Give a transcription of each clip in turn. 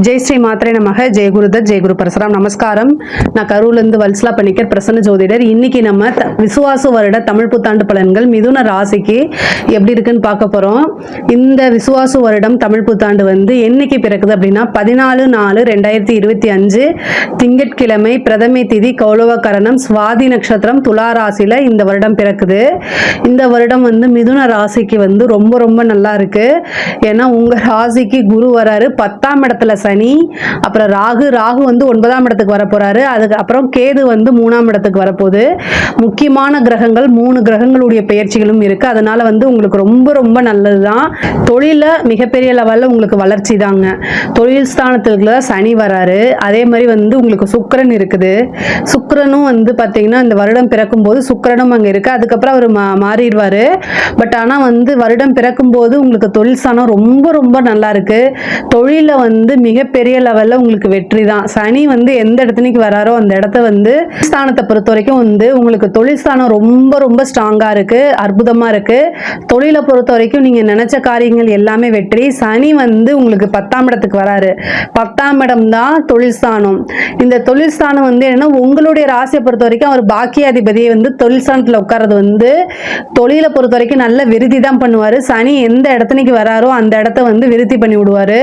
ஜெய் ஸ்ரீ மாத்திரை நமக. ஜெய குருதத், ஜெய குரு பரசுராம். நமஸ்காரம். நான் கரூர்லேருந்து வல்சலா பணிக்கர், பிரசன்ன ஜோதிடர். இன்னைக்கு நம்ம விசுவாசு வருட தமிழ் புத்தாண்டு பலன்கள் மிதுன ராசிக்கு எப்படி இருக்குன்னு பார்க்க போறோம். இந்த விசுவாசு வருடம் தமிழ் புத்தாண்டு என்னைக்கு பிறக்குது அப்படின்னா 14/4/2025 திங்கட்கிழமை, பிரதமை திதி, கௌளவ கரணம், சுவாதி நட்சத்திரம், துலா ராசியில இந்த வருடம் பிறக்குது. இந்த வருடம் மிதுன ராசிக்கு ரொம்ப ரொம்ப நல்லா இருக்கு. ஏன்னா உங்க ராசிக்கு குரு வராரு, 10ஆம் இடத்துல சனி, அப்புறம் ராகு 9ஆம் இடத்துக்கு வர போறாரு. அதுக்கு அப்புறம் கேது 3ஆம் இடத்துக்கு வரப்போகுது. முக்கியமான கிரகங்கள் 3 கிரகங்களுடைய பெயர்ச்சிகளும் இருக்கு. அதனால உங்களுக்கு ரொம்ப ரொம்ப நல்லதுதான். தொழில மிகப்பெரிய லெவல்ல உங்களுக்கு வளர்ச்சி தாங்க. தொழில் ஸ்தானத்துல சனி வராரு. அதே மாதிரி உங்களுக்கு சுக்கிரன் இருக்குது. சுக்கிரனும் பாத்தீங்கன்னா இந்த வருடம் பிறக்கும் போது சுக்கிரனும் அங்க இருக்கு. அதுக்கப்புறம் அவர் மாறிடுவாரு. பட் ஆனா வருடம் பிறக்கும் போது உங்களுக்கு தொழில் ஸ்தானம் ரொம்ப ரொம்ப நல்லா இருக்கு. தொழில மிகப்பெரிய லெவல்ல உங்களுக்கு வெற்றி தான். சனி எந்த இடத்துக்கு வராரோ அந்த இடத்த ஸ்தானத்தை பொறுத்த வரைக்கும் உங்களுக்கு தொழில் ஸ்தானம் ரொம்ப ரொம்ப ஸ்ட்ராங்கா இருக்கு, அற்புதமா இருக்கு. தொழிலை பொறுத்த வரைக்கும் நீங்க நினைச்ச காரியங்கள் எல்லாமே வெற்றி. சனி உங்களுக்கு 10ஆம் இடத்துக்கு வராரு. 10ஆம் இடம் தான் தொழில் ஸ்தானம். இந்த தொழில் ஸ்தானம் என்னன்னா உங்களுடைய ராசியை பொறுத்த வரைக்கும் அவர் பாக்கியாதிபதியை தொழில் ஸ்தானத்துல உட்கார்றது தொழிலை பொறுத்த வரைக்கும் நல்ல விருத்தி தான் பண்ணுவாரு. சனி எந்த இடத்துக்கு வராரோ அந்த இடத்த விருத்தி பண்ணி விடுவாரு.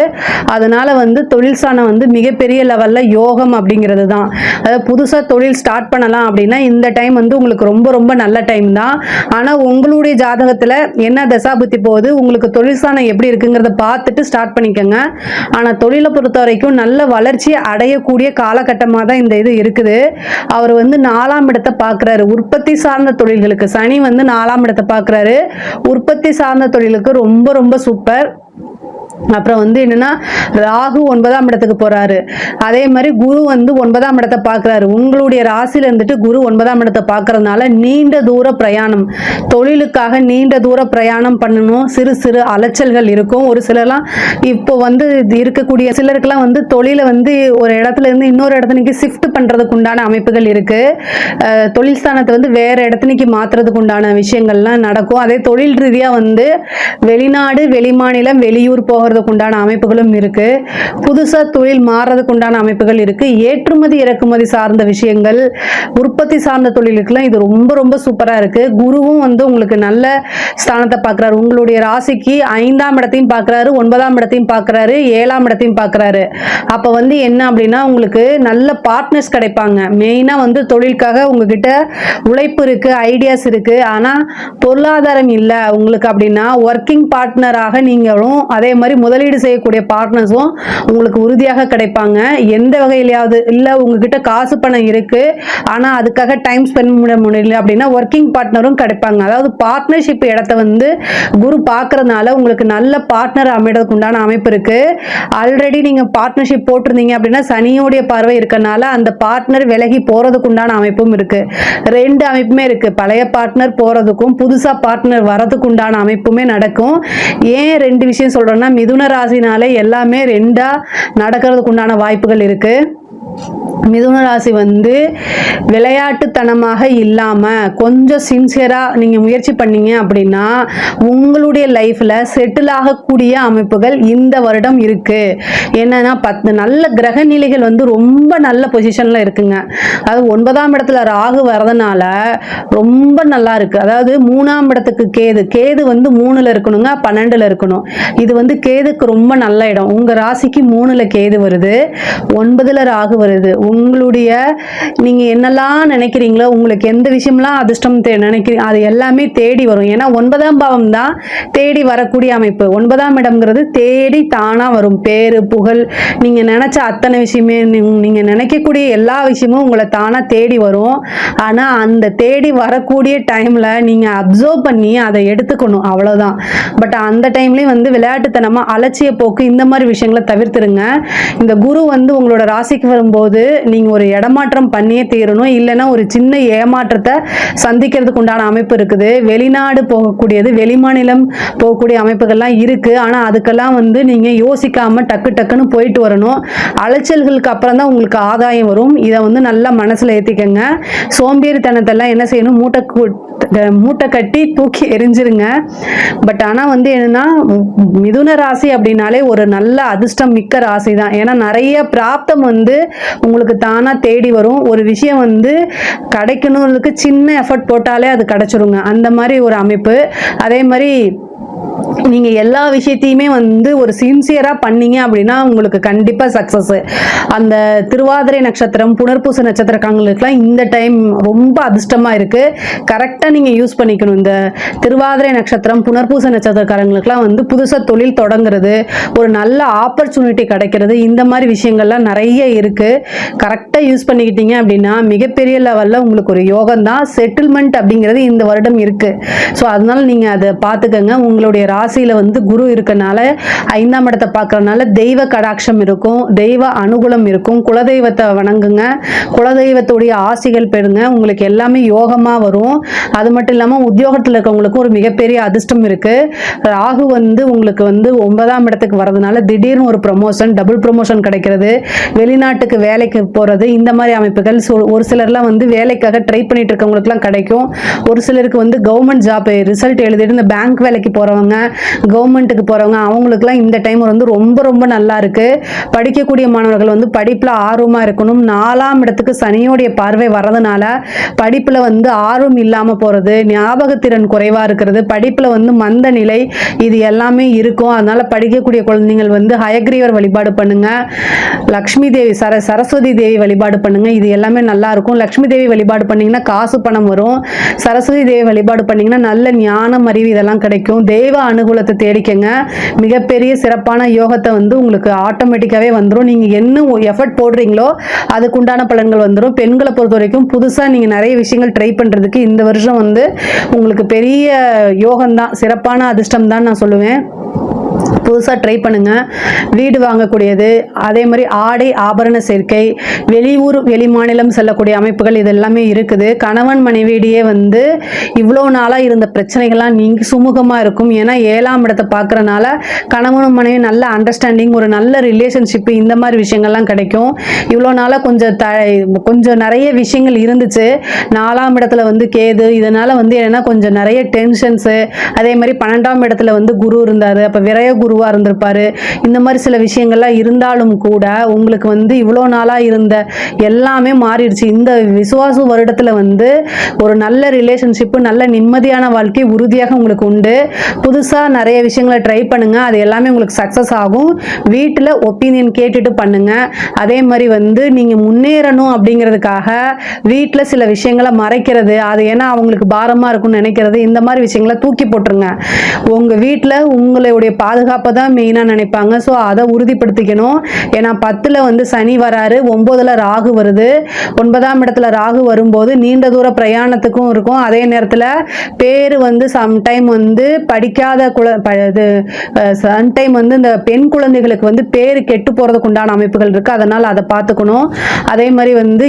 அதனால தொழில் ஸ்தானம் மிகப்பெரிய லெவல்ல யோகம் அப்படிங்கிறது தான். அதாவது புதுசா தொழில் ஸ்டார்ட் பண்ணலாம் அப்படின்னா இந்த டைம் உங்களுக்கு ரொம்ப ரொம்ப நல்ல டைம் தான். ஆனா உங்களுடைய ஜாதகத்துல என்ன தசாபுத்தி போகுது, உங்களுக்கு தொழில் ஸ்தானம் எப்படி இருக்குங்கிறத பார்த்துட்டு ஸ்டார்ட் பண்ணிக்கோங்க. ஆனா தொழிலை பொறுத்த வரைக்கும் நல்ல வளர்ச்சி அடையக்கூடிய காலகட்டமாக தான் இந்த இது இருக்குது. அவர் 4ஆம் இடத்தை பார்க்கிறாரு. உற்பத்தி சார்ந்த தொழில்களுக்கு சனி 4ஆம் இடத்தை பார்க்கிறாரு. உற்பத்தி சார்ந்த தொழிலுக்கு ரொம்ப ரொம்ப சூப்பர். அப்புறம் என்னன்னா ராகு 9ஆம் இடத்துக்கு போறாரு. அதே மாதிரி குரு 9ஆம் இடத்தை பார்க்கிறாரு. உங்களுடைய ராசியில குரு 9ஆம் இடத்தை பார்க்கறதுனால நீண்ட தூர பிரயாணம், தொழிலுக்காக நீண்ட தூர பிரயாணம் பண்ணணும். சிறு சிறு அலைச்சல்கள் இருக்கும். ஒரு சிலர்லாம் இப்போ இருக்கக்கூடிய சிலருக்குலாம் தொழில ஒரு இடத்துல இருந்து இன்னொரு இடத்துக்கு ஷிஃப்ட் பண்றதுக்கு உண்டான அமைப்புகள் இருக்கு. தொழில் ஸ்தானத்தை வேற இடத்துக்கு மாத்துறதுக்கு உண்டான விஷயங்கள்லாம் நடக்கும். அதே தொழில் ரீதியா வெளிநாடு, வெளிமாநிலம், வெளியூர் போகிறதுக்கு உண்டான அமைப்புகளும் இருக்கு. புதுசா தொழில் மாறுறதுக்கு உண்டான அமைப்புகள் இருக்கு. ஏற்றுமதி இறக்குமதி சார்ந்த விஷயங்கள், உற்பத்தி சார்ந்த தொழிலுக்குலாம் இது ரொம்ப ரொம்ப சூப்பரா இருக்கு. குருவும் உங்களுக்கு நல்ல ஸ்தானத்தை பார்க்கிறாரு. உங்களுடைய ராசிக்கு 5ஆம் இடத்தையும் பார்க்கிறாரு, 9ஆம் இடத்தையும் பார்க்கிறாரு, 7ஆம் இடத்தையும் பார்க்கிறாரு. அப்ப என்ன அப்படின்னா உங்களுக்கு நல்ல பார்ட்னர்ஸ் கிடைப்பாங்க. மெயினா தொழிலுக்காக உங்ககிட்ட உழைப்பு இருக்கு, ஐடியாஸ் இருக்கு. ஆனா பொருளாதாரம் இல்ல உங்களுக்கு அப்படின்னா ஒர்க்கிங் பார்ட்னராக நீங்களும் அதே மாதிரி முதலீடு செய்யக்கூடிய பார்ட்னர்ஸும் உங்களுக்கு உறுதியாக கிடைப்பாங்க. எந்த வகையிலாவது இல்ல உங்ககிட்ட காசு பணம் இருக்கு ஆனா அதுக்காக டைம் ஸ்பெண்ட் பண்ண முடியல அப்படின்னா ஒர்க்கிங் பார்ட்னரும் கிடைப்பாங்க. அதாவது பார்ட்னர்ஷிப் இடத்தை குரு பார்க்கறதுனால உங்களுக்கு நல்ல பார்ட்னர் அமைறதுக்கு உண்டான அமைப்பு இருக்கு. ஆல்ரெடி நீங்க பார்ட்னர்ஷிப் போட்டிருந்தீங்க அப்படின்னா சனியோடைய பார்வை இருக்கனால அந்த பார்ட்னர் விலகி போறதுக்கு உண்டான அமைப்பும் இருக்கு. 2 அமைப்புமே இருக்கு. பழைய பார்ட்னர் போறதுக்கும் புதுசா பார்ட்னர் வரதுக்கு உண்டான அமைப்புமே நடக்கும். ஏன் 2 விஷயம் சொல்றேன்னா மிதுன ராசினாலே எல்லாமே 2ஆ நடக்கிறதுக்கு உண்டான வாய்ப்புகள் இருக்கு. மிதுன ராசி விளையாட்டுத்தனமாக இல்லாம கொஞ்சம் சின்சியரா நீங்க முயற்சி பண்ணீங்க அப்படின்னா உங்களுடைய லைஃப்ல செட்டில் ஆகக்கூடிய அமைப்புகள் இந்த வருடம் இருக்கு. என்னன்னா 10 நல்ல கிரக நிலைகள் ரொம்ப நல்ல பொசிஷன்ல இருக்குங்க. அதாவது 9ஆம் இடத்துல ராகு வரதுனால ரொம்ப நல்லா இருக்கு. அதாவது 3ஆம் இடத்துக்கு கேது 3ல இருக்கணுங்க, 12ல இருக்கணும். இது கேதுக்கு ரொம்ப நல்ல இடம். உங்க ராசிக்கு 3ல கேது வருது, 9ல ராகு வருது. உங்களுடைய நீங்க என்னெல்லாம் நினைக்கிறீங்களோ, உங்களுக்கு எந்த விஷயம்லாம் அதிர்ஷ்டம் நினைக்கிறீங்க அது எல்லாமே தேடி வரும். ஏன்னா 9ஆம் பாவம் தான் தேடி வரக்கூடிய அமைப்பு. 9ஆம் இடம்ங்கிறது தேடி தானா வரும். பேரு புகழ், நீங்க நினைச்ச அத்தனை விஷயமே, நீங்க நினைக்கக்கூடிய எல்லா விஷயமும் உங்களை தானா தேடி வரும். ஆனா அந்த தேடி வரக்கூடிய டைம்ல நீங்க அப்சர்வ் பண்ணி அதை எடுத்துக்கணும், அவ்வளவுதான். பட் அந்த டைம்லயும் விளையாட்டுத்தனமா அலட்சிய போக்கு இந்த மாதிரி விஷயங்களை தவிர்த்துருங்க. இந்த குரு உங்களோட ராசிக்கு வரும்போது நீங்க ஒரு இடமாற்றம் பண்ணியே தீரணும். இல்லைன்னா ஒரு சின்ன ஏமாற்றத்தை சந்திக்கிறதுக்கு உண்டான அமைப்பு இருக்குது. வெளிநாடு போகக்கூடியது, வெளிமாநிலம் போகக்கூடிய அமைப்புகள்லாம் இருக்கு. ஆனா அதுக்கெல்லாம் நீங்க யோசிக்காம டக்கு டக்குன்னு போயிட்டு வரணும். அலைச்சல்களுக்கு அப்புறம் தான் உங்களுக்கு ஆதாயம் வரும். இதை நல்லா மனசுல ஏத்திக்கங்க. சோம்பேறித்தனத்தெல்லாம் என்ன செய்யணும், மூட்டை மூட்டை கட்டி தூக்கி எரிஞ்சிருங்க. பட் ஆனால் வந்து என்னன்னா, மிதுன ராசி அப்படின்னாலே ஒரு நல்ல அதிர்ஷ்டம் மிக்க ராசி தான். ஏன்னா நிறைய பிராப்தம் வந்து உங்களுக்கு தானா தேடி வரும். ஒரு விஷயம் வந்து கிடைக்கணும்னுக்கு சின்ன எஃபர்ட் போட்டாலே அது கிடைச்சிருங்க, அந்த மாதிரி ஒரு அமைப்பு. அதே மாதிரி நீங்க எல்லா விஷயத்தையுமே வந்து ஒரு சின்சியரா பண்ணீங்க அப்படின்னா உங்களுக்கு கண்டிப்பா சக்சஸ். அந்த திருவாதிரை நட்சத்திரம், புனர்பூச நட்சத்திரக்காரங்களுக்குலாம் இந்த டைம் ரொம்ப அதிர்ஷ்டமா இருக்கு. கரெக்டா நீங்க யூஸ் பண்ணிக்கணும். இந்த திருவாதிரை நட்சத்திரம், புனர்பூச நட்சத்திரக்காரங்களுக்குலாம் வந்து புதுசா தொழில் தொடங்குறது, ஒரு நல்ல ஆப்பர்ச்சுனிட்டி கிடைக்கிறது, இந்த மாதிரி விஷயங்கள்லாம் நிறைய இருக்கு. கரெக்டா யூஸ் பண்ணிக்கிட்டீங்க அப்படின்னா மிகப்பெரிய லெவல்ல உங்களுக்கு ஒரு யோகம் தான். செட்டில்மெண்ட் அப்படிங்கிறது இந்த வருடம் இருக்கு. ஸோ அதனால நீங்க அதை பார்த்துக்கங்க. உங்களுடைய ராசியில வந்து குரு இருக்கனால 5ஆம் இடத்தை பார்க்கறதுனால தெய்வ கடாட்சம் இருக்கும், தெய்வ அனுகூலம் இருக்கும். குலதெய்வத்தை வணங்குங்க, குலதெய்வத்துடைய ஆசிகள் பெறுங்க. உங்களுக்கு எல்லாமே யோகமா வரும். அது மட்டும் இல்லாம உத்தியோகத்தில் இருக்கவங்களுக்கும் ஒரு மிகப்பெரிய அதிர்ஷ்டம் இருக்கு. ராகு வந்து உங்களுக்கு வந்து 9ஆம் இடத்துக்கு வரதுனால திடீர்னு ஒரு ப்ரமோஷன், டபுள் ப்ரமோஷன் கிடைக்கிறது, வெளிநாட்டுக்கு வேலைக்கு போறது, இந்த மாதிரி அமைப்புகள். ஒரு சிலர்லாம் வந்து வேலைக்காக ட்ரை பண்ணிட்டு இருக்கவங்களுக்குலாம் கிடைக்கும். ஒரு சிலருக்கு வந்து கவர்மெண்ட் ஜாப் ரிசல்ட் எழுதிட்டு இந்த பேங்க் வேலைக்கு போறவங்க, கவர்மெண்ட்டுக்கு போறவங்க, அவங்களுக்குலாம் இந்த டைம் வந்து ரொம்ப ரொம்ப நல்லா இருக்கு. படிக்கக்கூடிய மாணவர்கள் வந்து படிப்புல ஆர்வமா இருக்கணும். 4ஆம் இடத்துக்கு சனியோடைய பார்வை வரதுனால படிப்புல வந்து ஆர்வம் இல்லாம போறது, ஞாபகத்திறன் குறைவா இருக்கிறது, படிப்புல வந்து மந்த நிலை, இது எல்லாமே இருக்கும். அதனால படிக்கக்கூடிய குழந்தைகள் வந்து ஹயக்ரீவர் வழிபாடு பண்ணுங்க, லக்ஷ்மி தேவி சரஸ்வதி தேவி வழிபாடு பண்ணுங்க. இது எல்லாமே நல்லா இருக்கும். லக்ஷ்மி தேவி வழிபாடு பண்ணீங்கன்னா காசு பணம் வரும். சரஸ்வதி தேவி வழிபாடு பண்ணீங்கன்னா நல்ல ஞானம், அறிவு இதெல்லாம் கிடைக்கும். தெய்வ அனுகூலத்தை தேடிக்கங்க. மிகப்பெரிய சிறப்பான யோகத்தை வந்து உங்களுக்கு ஆட்டோமேட்டிக்காவே வந்துடும். நீங்க என்ன எஃபர்ட் போடுறீங்களோ அதுக்குண்டான பலன்கள் வந்துடும். பெண்களை பொறுத்த வரைக்கும் புதுசா நீங்க நிறைய விஷயங்கள் ட்ரை பண்றதுக்கு இந்த வருஷம் வந்து உங்களுக்கு பெரிய யோகம் தான், சிறப்பான அதிர்ஷ்டம் தான் நான் சொல்லுவேன். புதுசாக ட்ரை பண்ணுங்க. வீடு வாங்கக்கூடியது, அதே மாதிரி ஆடை ஆபரண சேர்க்கை, வெளியூர் வெளி மாநிலம் செல்லக்கூடிய அமைப்புகள், இது எல்லாமே இருக்குது. கணவன் மனைவியிடையே வந்து இவ்வளோ நாளாக இருந்த பிரச்சனைகள்லாம் நீங்கி சுமூகமாக இருக்கும். ஏன்னா 7ஆம் இடத்தை பார்க்குறனால கணவனும் மனைவி நல்ல அண்டர்ஸ்டாண்டிங், ஒரு நல்ல ரிலேஷன்ஷிப்பு, இந்த மாதிரி விஷயங்கள்லாம் கிடைக்கும். இவ்வளோ நாளாக கொஞ்சம் நிறைய விஷயங்கள் இருந்துச்சு. 4ஆம் இடத்துல வந்து கேது, இதனால் வந்து என்னென்னா கொஞ்சம் நிறைய டென்ஷன்ஸு. அதே மாதிரி 12ஆம் இடத்துல வந்து குரு இருந்தார், அப்போ விரய குருவா இருந்திருப்பாரு. இந்த மாதிரி சில விஷயங்கள்லாம் இருந்தாலும் கூட உங்களுக்கு வந்து இவ்வளோ நாளா இருந்த எல்லாமே மாறிடுச்சு. இந்த விசுவாச வருடத்துல வந்து ஒரு நல்ல ரிலேஷன்ஷிப், நல்ல நிம்மதியான வாழ்க்கை உறுதியாக உங்களுக்கு உண்டு. புதுசா நிறைய விஷயங்களை ட்ரை பண்ணுங்க, அது எல்லாமே உங்களுக்கு சக்சஸ் ஆகும். வீட்டில் ஒப்பீனியன் கேட்டுட்டு பண்ணுங்க. அதே மாதிரி வந்து நீங்க முன்னேறணும் அப்படிங்கிறதுக்காக வீட்டில் சில விஷயங்களை மறைக்கிறது, அது ஏன்னா அவங்களுக்கு பாரமா இருக்கும்னு நினைக்கிறது, இந்த மாதிரி விஷயங்களை தூக்கி போட்டுருங்க. உங்க வீட்டில் உங்களுடைய பாதுகாப்பை தான் மெயினாக நினைப்பாங்க. ஸோ அதை உறுதிப்படுத்திக்கணும். ஏன்னா 10ல் வந்து சனி வராரு, 9ல் ராகு வருது. 9ஆம் இடத்துல ராகு வரும்போது நீண்ட தூர பிரயாணத்துக்கும் இருக்கும். அதே நேரத்தில் பேர் வந்து சம்டைம் வந்து படிக்காத சம்டைம் வந்து இந்த பெண் குழந்தைகளுக்கு வந்து பேர் கெட்டு போகிறதுக்கு உண்டான அமைப்புகள் இருக்குது. அதனால் அதை பார்த்துக்கணும். அதே மாதிரி வந்து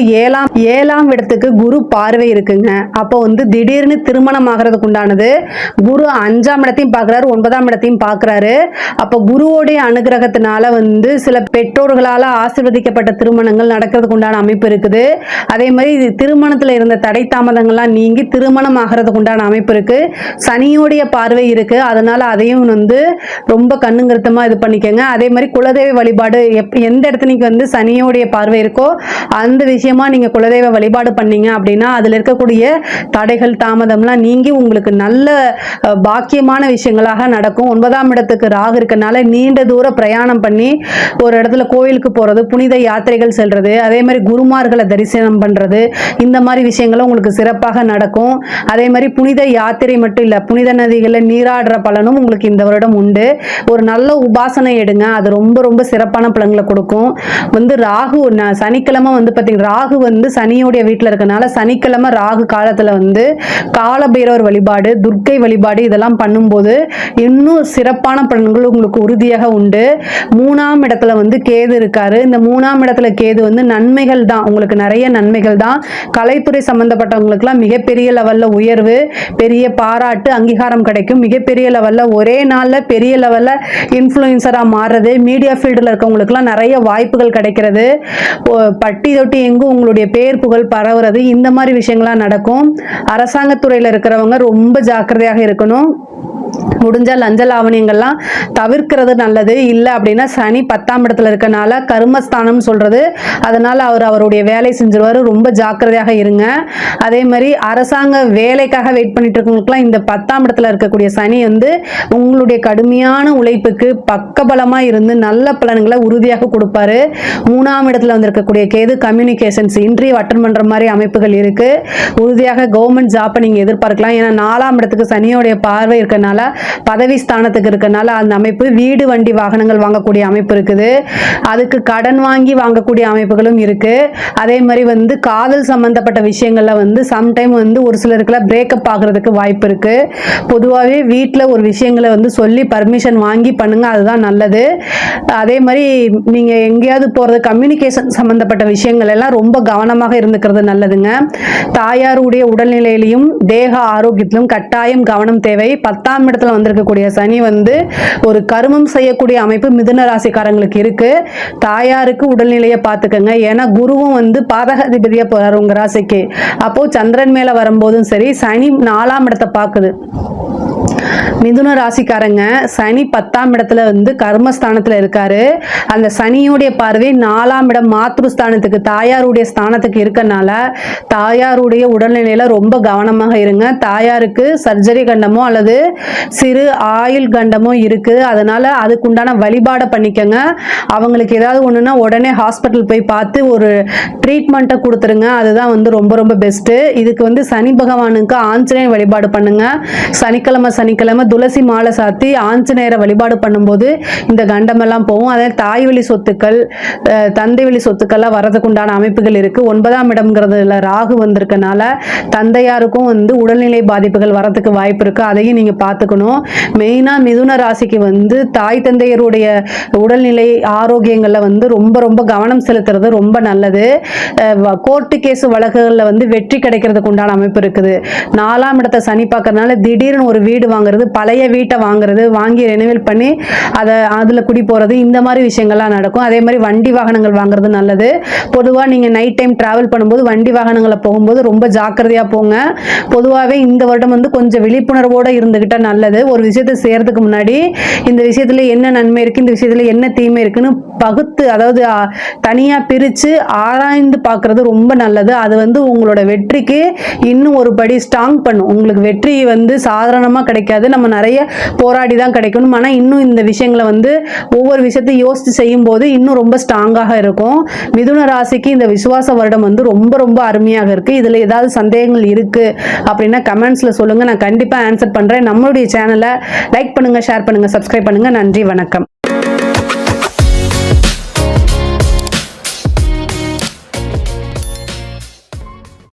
ஏழாம் இடத்துக்கு குரு பார்வை இருக்குங்க. அப்போ வந்து திடீர்னு திருமணம் ஆகிறதுக்கு உண்டானது. குரு 5ஆம் இடத்தையும் பார்க்குறாரு, 9ஆம் இடத்தையும் பார்க்குறாரு. அப்போ குருவோடைய அனுகிரகத்தினால வந்து சில பெற்றோர்களால் ஆசீர்வதிக்கப்பட்ட திருமணங்கள் நடக்கிறதுக்கு உண்டான அமைப்பு இருக்குது. அதே மாதிரி திருமணத்தில் இருந்த தடை தாமதங்கள்லாம் நீங்கி திருமணம் ஆகிறதுக்கு உண்டான அமைப்பு இருக்கு. சனியோடைய பார்வை இருக்கு, அதனால அதையும் வந்து ரொம்ப கண்ணுங்கருத்தமாக இது பண்ணிக்கோங்க. அதே மாதிரி குலதெய்வ வழிபாடு, எந்த இடத்துலைக்கு வந்து சனியோடைய பார்வை இருக்கோ அந்த விஷயமா நீங்க குலதெய்வ வழிபாடு பண்ணீங்க அப்படின்னா அதில் இருக்கக்கூடிய தடைகள் தாமதம்லாம் நீங்கி உங்களுக்கு நல்ல பாக்கியமான விஷயங்களாக நடக்கும். 9ஆம் இடத்துக்கு ராகு இருக்கனால நீண்ட தூர பிரயாணம் பண்ணி ஒரு இடத்துல கோயிலுக்கு போறது, புனித யாத்திரைகள் செல்றது, அதே மாதிரி குருமார்களை தரிசனம் பண்றது, இந்த மாதிரி விஷயங்களும் உங்களுக்கு சிறப்பாக நடக்கும். அதே மாதிரி புனித யாத்திரை மட்டும் இல்ல, புனித நதிகளில் நீராடுற பலனும் உங்களுக்கு இந்த வருடம் உண்டு. ஒரு நல்ல உபாசனை எடுங்க, அது ரொம்ப ரொம்ப சிறப்பான பலன்களை கொடுக்கும். வந்து ராகு சனிக்கிழமை வந்து பார்த்தீங்கன்னா ராகு வந்து சனியோடைய வீட்டில் இருக்கனால சனிக்கிழமை ராகு காலத்தில் வந்து காலபைரவர் வழிபாடு, துர்க்கை வழிபாடு இதெல்லாம் பண்ணும்போது இன்னும் சிறப்பான பலன்கள் உங்களுக்கு உறுதியாக உண்டு. 3ஆம் இடத்துல வந்து கேது இருக்காரு. இந்த 3ஆம் இடத்துல கேது வந்து நன்மைகள் தான், உங்களுக்கு நிறைய நன்மைகள் தான். கலைத்துறை சம்பந்தப்பட்டவங்களுக்குலாம் மிகப்பெரிய லெவல்ல உயர்வு, பெரிய பாராட்டு, அங்கீகாரம் கிடைக்கும். மிகப்பெரிய லெவல்ல ஒரே நாள்ல பெரிய லெவல்ல இன்ஃப்ளூயன்சரா மாறுறது, மீடியா ஃபீல்டில் இருக்கவங்களுக்குலாம் நிறைய வாய்ப்புகள் கிடைக்கிறது, பட்டி தொட்டி எங்கும் உங்களுடைய பேர் புகழ் பரவுறது, இந்த மாதிரி விஷயங்கள்லாம் நடக்கும். அரசாங்கத்துறையில் இருக்கிறவங்க ரொம்ப ஜாக்கிரதையாக இருக்கணும். முடிஞ்ச லஞ்ச லாவணியங்கள்லாம் தவிர்க்கிறது நல்லது. இல்லை அப்படின்னா சனி 10ஆம் இடத்துல இருக்கனால கர்மஸ்தானம் சொல்றது, அதனால அவருடைய வேலை செஞ்சிருவாரு. ரொம்ப ஜாக்கிரதையாக இருங்க. அதே மாதிரி அரசாங்க வேலைக்காக வெயிட் பண்ணிட்டு இருக்கவங்களுக்குலாம் இந்த 10ஆம் இடத்துல இருக்கக்கூடிய சனி வந்து உங்களுடைய கடுமையான உழைப்புக்கு பக்கபலமா இருந்து நல்ல பலன்களை உறுதியாக கொடுப்பாரு. 3ஆம் இடத்துல வந்து இருக்கக்கூடிய கேது கம்யூனிகேஷன்ஸ், இன்டர்வியூ அட்டெண்ட் பண்ற மாதிரி அமைப்புகள் இருக்கு. உறுதியாக கவர்மெண்ட் ஜாப்பை நீங்க எதிர்பார்க்கலாம். ஏன்னா 4ஆம் இடத்துக்கு சனியோடைய பார்வை இருக்கனால, பதவி ஸ்தானத்துக்கு இருக்கனால அந்த அமைப்பு வீடு வண்டி வாகனங்கள் வாங்கக்கூடிய அமைப்பு இருக்குது. அதுக்கு கடன் வாங்கி வாங்கக்கூடிய அமைப்புகளும் இருக்கு. அதே மாதிரி வந்து காதல் சம்பந்தப்பட்ட விஷயங்கள்ல வந்து சம்டைம் வந்து ஒரு சிலருக்குலாம் பிரேக்கப் ஆகுறதுக்கு வாய்ப்பு இருக்கு. பொதுவாகவே வீட்டில் ஒரு விஷயங்களை வந்து சொல்லி பர்மிஷன் வாங்கி பண்ணுங்க, அதுதான் நல்லது. அதே மாதிரி நீங்க எங்கேயாவது போறது, கம்யூனிகேஷன் சம்பந்தப்பட்ட விஷயங்கள் எல்லாம் ரொம்ப கவனமாக இருந்துக்கிறது நல்லதுங்க. தாயாருடைய உடல்நிலையிலும் தேக ஆரோக்கியத்திலும் கட்டாயம் கவனம் தேவை. 10ஆம் இடத்துல வந்திருக்கக்கூடிய சனி வந்து ஒரு கருமம் செய்யக்கூடிய அமைப்பு மிதுன ராசிக்காரங்களுக்கு இருக்கு. தாயாருக்கு உடல்நிலையை பார்த்துக்கங்க. ஏன்னா குருவும் வந்து பாதகாதிபதியா போறாரு உங்க ராசிக்கு. அப்போ சந்திரன் மேல வரும்போதும் சரி, சனி 4ஆம் இடத்தை பார்க்குது. மிதுன ராசிக்காரங்க சனி 10ஆம் இடத்துல வந்து கர்மஸ்தானத்துல இருக்காரு. அந்த சனியுடைய பார்வை 4ஆம் இடம் மாத்ருஸ்தானத்துக்கு, தாயாருடைய ஸ்தானத்துக்கு இருக்கனால தாயாருடைய உடல்நிலையில ரொம்ப கவனமாக இருங்க. தாயாருக்கு சர்ஜரி கண்டமோ அல்லது சிறு ஆயுள் கண்டமோ இருக்கு. அதனால அதுக்குண்டான வழிபாடை பண்ணிக்கங்க. அவங்களுக்கு ஏதாவது ஒண்ணுன்னா உடனே ஹாஸ்பிட்டல் போய் பார்த்து ஒரு ட்ரீட்மெண்ட்டை கொடுத்துருங்க. அதுதான் வந்து ரொம்ப ரொம்ப பெஸ்ட். இதுக்கு வந்து சனி பகவானுக்கு ஆஞ்சநேயர் வழிபாடு பண்ணுங்க. சனிக்கிழமை துளசி மாலை சாத்தி ஆஞ்சநேயரை வழிபாடு பண்ணும்போது இந்த கண்டமெல்லாம் போகும். அதே தாய் வழி சொத்துக்கள், தந்தை வழி சொத்துக்கள்லாம் வரதுக்கு உண்டான அமைப்புகள் இருக்கு. 9ஆம் இடம்ங்கிறதுல ராகு வந்திருக்கனால தந்தையாருக்கும் வந்து உடல்நிலை பாதிப்புகள் வரதுக்கு வாய்ப்பு இருக்கு. அதையும் நீங்க பார்த்துக்கணும். மெயினா மிதுன ராசிக்கு வந்து தாய் தந்தையருடைய உடல்நிலை ஆரோக்கியங்கள்ல வந்து ரொம்ப ரொம்ப கவனம் செலுத்துறது ரொம்ப நல்லது. கோர்ட்டு கேஸ் வழக்குகள்ல வந்து வெற்றி கிடைக்கிறதுக்கு உண்டான அமைப்பு இருக்குது. 4ஆம் இடத்தை சனி பார்க்கறதுனால திடீர்னு ஒரு வீடு வாங்குறது, பழைய வீட்டை வாங்குறது, வாங்கி ரெனிவல் பண்ணி அதுல குடி போறது, இந்த மாதிரி விஷயங்கள்லாம் நடக்கும். அதே மாதிரி வண்டி வாகனங்கள் வாங்குறது நல்லது. பொதுவாக நீங்க நைட் டைம் டிராவல் பண்ணும்போது வண்டி வாகனங்களை போகும்போது ரொம்ப ஜாக்கிரதையா போங்க. பொதுவாகவே இந்த வருடம் வந்து கொஞ்சம் விழிப்புணர்வோட இருந்துகிட்டா நல்லது. ஒரு விஷயத்தை செய்யறதுக்கு முன்னாடி இந்த விஷயத்துல என்ன நன்மை இருக்கு, இந்த விஷயத்துல என்ன தீமை இருக்குன்னு பகுத்து, அதாவது தனியா பிரிச்சு ஆராய்ந்து பார்க்கறது ரொம்ப நல்லது. அது வந்து உங்களோட வெற்றிக்கு இன்னும் ஒரு படி ஸ்ட்ராங் பண்ணும். உங்களுக்கு வெற்றி வந்து சாதாரணமா கிடைக்காது, நம்ம நிறைய போராடி தான் கிடைக்கணும். ஆனால் இன்னும் இந்த விஷயங்களை வந்து ஒவ்வொரு விஷயத்தையும் யோசித்து செய்யும் போது இன்னும் ரொம்ப ஸ்ட்ராங்காக இருக்கும். மிதுன ராசிக்கு இந்த விசுவாச வருடம் வந்து ரொம்ப ரொம்ப அருமையாக இருக்கு. இதுல ஏதாவது சந்தேகங்கள் இருக்கு அப்படின்னா கமெண்ட்ஸ்ல சொல்லுங்க, நான் கண்டிப்பா ஆன்சர் பண்றேன். நம்மளுடைய சேனலை லைக் பண்ணுங்க, ஷேர் பண்ணுங்க, சப்ஸ்கிரைப் பண்ணுங்க. நன்றி, வணக்கம்.